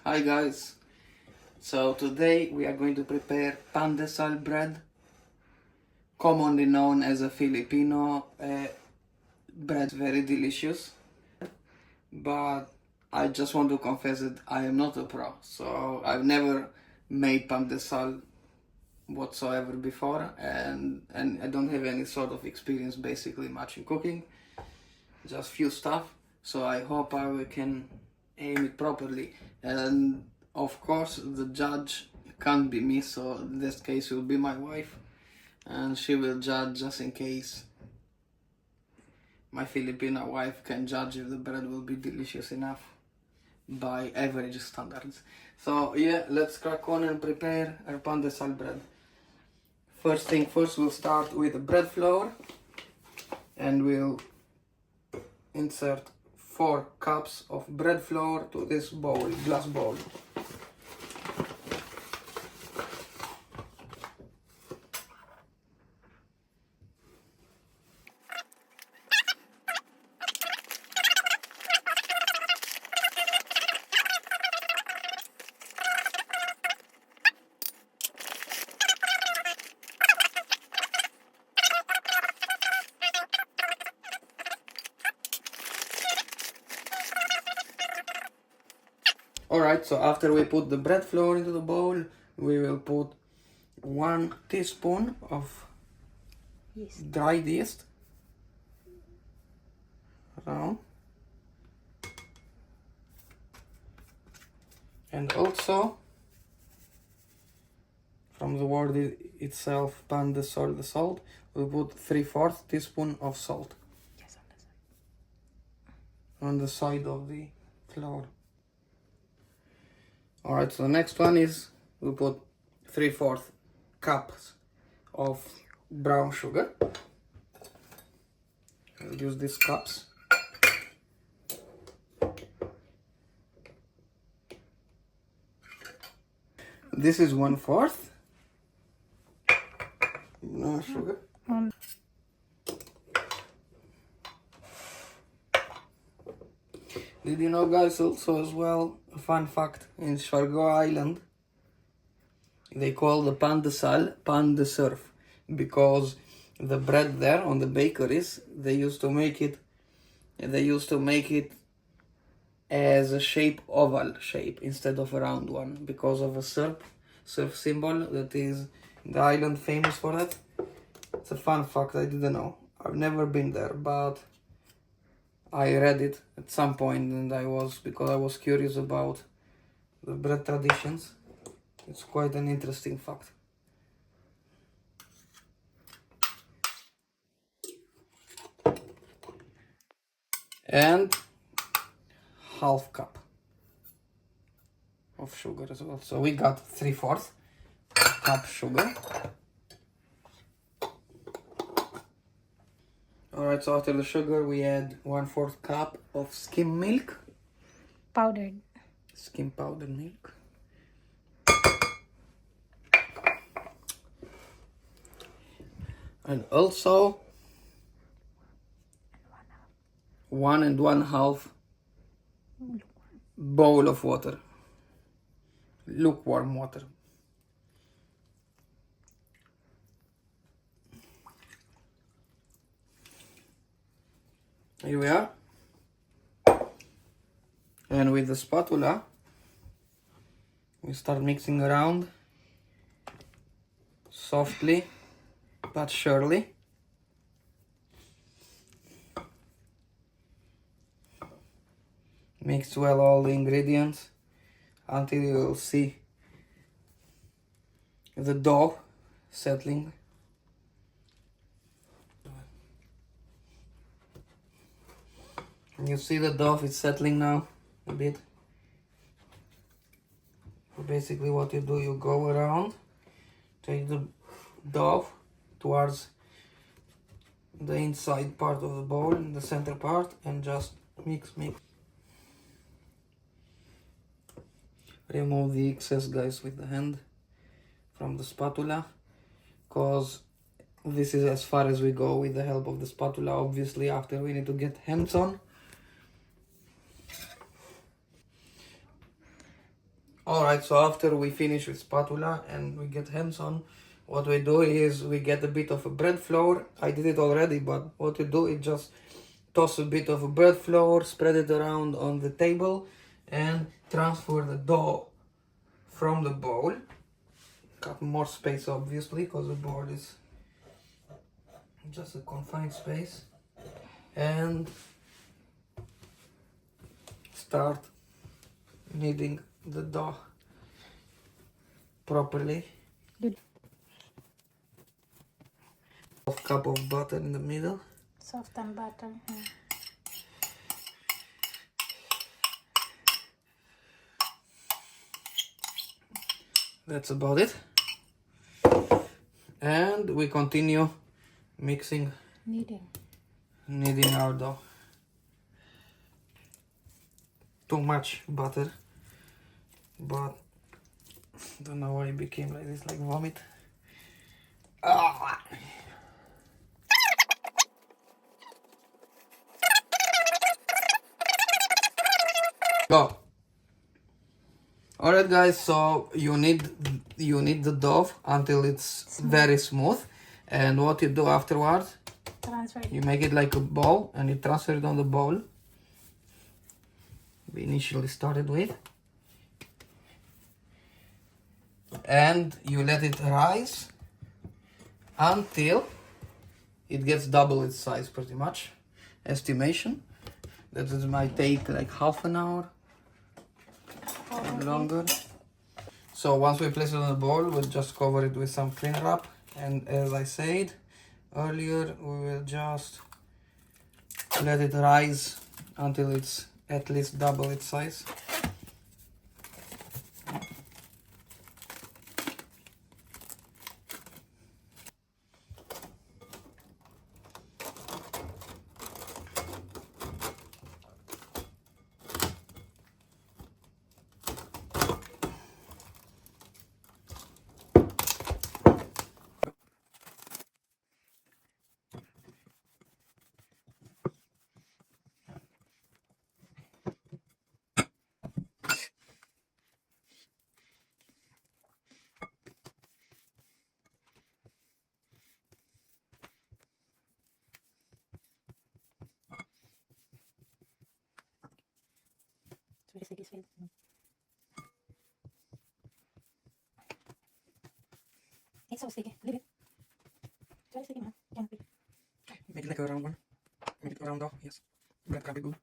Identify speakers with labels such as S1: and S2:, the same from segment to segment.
S1: Hi guys, so today we are going to prepare Pandesal bread, commonly known as a Filipino bread. Very delicious, but I just want to confess that I am not a pro, so I've never made Pandesal whatsoever before, and I don't have any sort of experience basically much in cooking, just few stuff. So I hope I can aim it properly, and of course the judge can't be me, so in this case it will be my wife, and she will judge just in case my Filipina wife can judge if the bread will be delicious enough by average standards. So yeah, let's crack on and prepare our pandesal bread. First thing first, we'll start with the bread flour, and we'll insert 4 cups of bread flour to this bowl, glass bowl. Alright, so after we put the bread flour into the bowl, we will put 1 teaspoon of dried yeast. Around. And also, from the word itself, Pandesal, the salt, we'll put 3/4 teaspoon of salt.
S2: Yes,
S1: on the side of the flour. Alright, so the next one is we'll put 3/4 cups of brown sugar. I'll use these cups. This is 1/4 brown sugar. Did you know, guys, also as well, a fun fact, in Siargao Island, they call the Pandesal pan de surf, because the bread there on the bakeries, they used to make it as a shape, oval shape, instead of a round one, because of a surf symbol that is the island famous for that. It's a fun fact, I didn't know. I've never been there, but I read it at some point, and because I was curious about the bread traditions. It's quite an interesting fact. And half cup of sugar as well. So we got 3/4 cup sugar. Alright, so after the sugar we add 1/4 cup of skim milk.
S2: powdered.
S1: Skim powdered milk. And also 1 1/2 bowl of water. Lukewarm water. Here we are. And with the spatula, we start mixing around softly but surely. Mix well all the ingredients until you will see the dough settling. You see the dough is settling now a bit. So basically what you do, you go around, take the dough towards the inside part of the bowl, in the center part, and just mix. Remove the excess, guys, with the hand from the spatula, because this is as far as we go with the help of the spatula. Obviously after we need to get hands on. Alright, so after we finish with spatula and we get hands on, what we do is we get a bit of a bread flour. I did it already, but what we do is just toss a bit of a bread flour, spread it around on the table, and transfer the dough from the bowl. Cut more space obviously, because the bowl is just a confined space. And start kneading the dough properly. Half cup of butter in the middle.
S2: Soft and butter. Yeah.
S1: That's about it. And we continue mixing, kneading our dough. Too much butter, but don't know why it became like this, like vomit. Ah. Go. Alright guys, so you need the dough until it's very smooth, and what you do afterwards,
S2: Transfer it.
S1: you make it like a ball and you transfer it on the bowl we initially started with, and you let it rise until it gets double its size, pretty much. Estimation that it might take like half an hour or longer. So once we place it on the bowl, we'll just cover it with some cling wrap, and as I said earlier, we will just let it rise until it's at least double its size.
S2: It's very sticky. It's so sticky. Leave it. It's very sticky, man. Can't be.
S1: Make it like a round one. Make it a round dough, yes. Breadcrumb is good.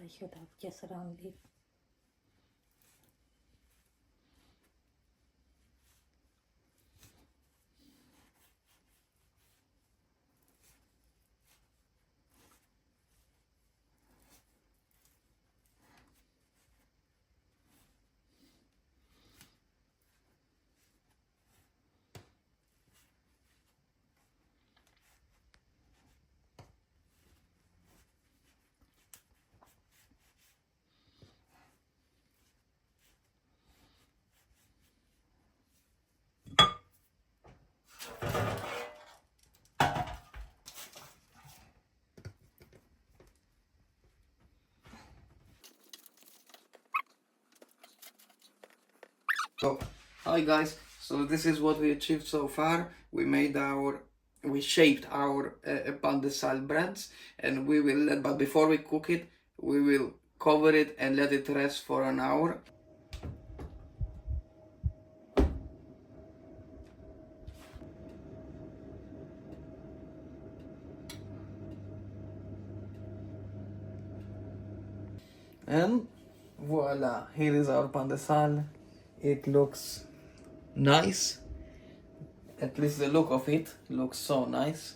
S2: I should have just round it.
S1: So, hi guys. So this is what we achieved so far. We shaped our pandesal breads, and we will let. But before we cook it, we will cover it and let it rest for an hour. And voila, here is our pandesal. It looks nice. At least the look of it looks so nice.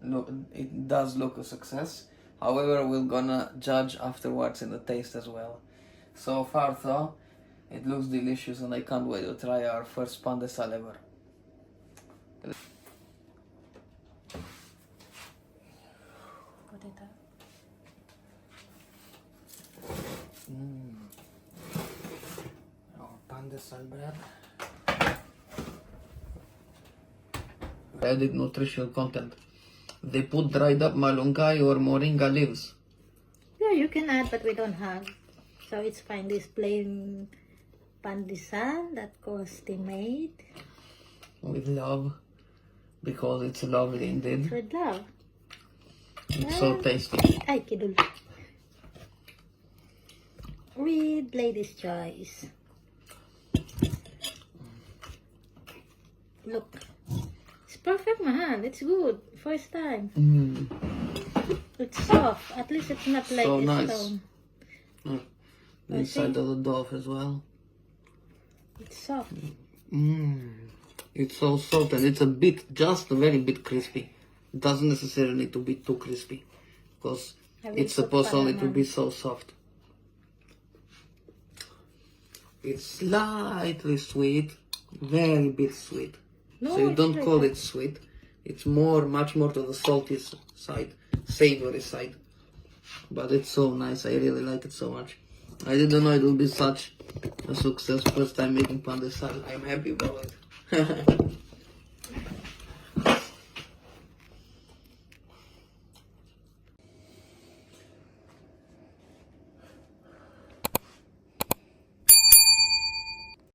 S1: Look, it does look a success. However, we're gonna judge afterwards in the taste as well. So far though, it looks delicious and I can't wait to try our first pandesal ever.
S2: Put it up.
S1: Our pandesal bread. Added nutritional content. They put dried up malunggay or moringa leaves.
S2: Yeah, you can add, but we don't have. So it's fine. This plain pandesal that Costi made.
S1: With love, because it's lovely indeed.
S2: With love.
S1: It's so tasty.
S2: Ay, kidul. With Lady's Choice. Look. It's perfect, Mahal. It's good. First time. It's soft. At least it's not like
S1: So
S2: it's
S1: nice.
S2: stone.
S1: The inside of the dough as well.
S2: It's soft.
S1: It's so soft and it's just a very bit crispy. It doesn't necessarily need to be too crispy, because it's supposed only to be so soft. It's slightly sweet, very bit sweet.
S2: No,
S1: So you
S2: it's
S1: don't
S2: like
S1: call
S2: that.
S1: it sweet. It's much more to the salty side, savory side. But it's so nice. I really like it so much. I didn't know it would be such a success. First time making pandesal. I'm happy about it.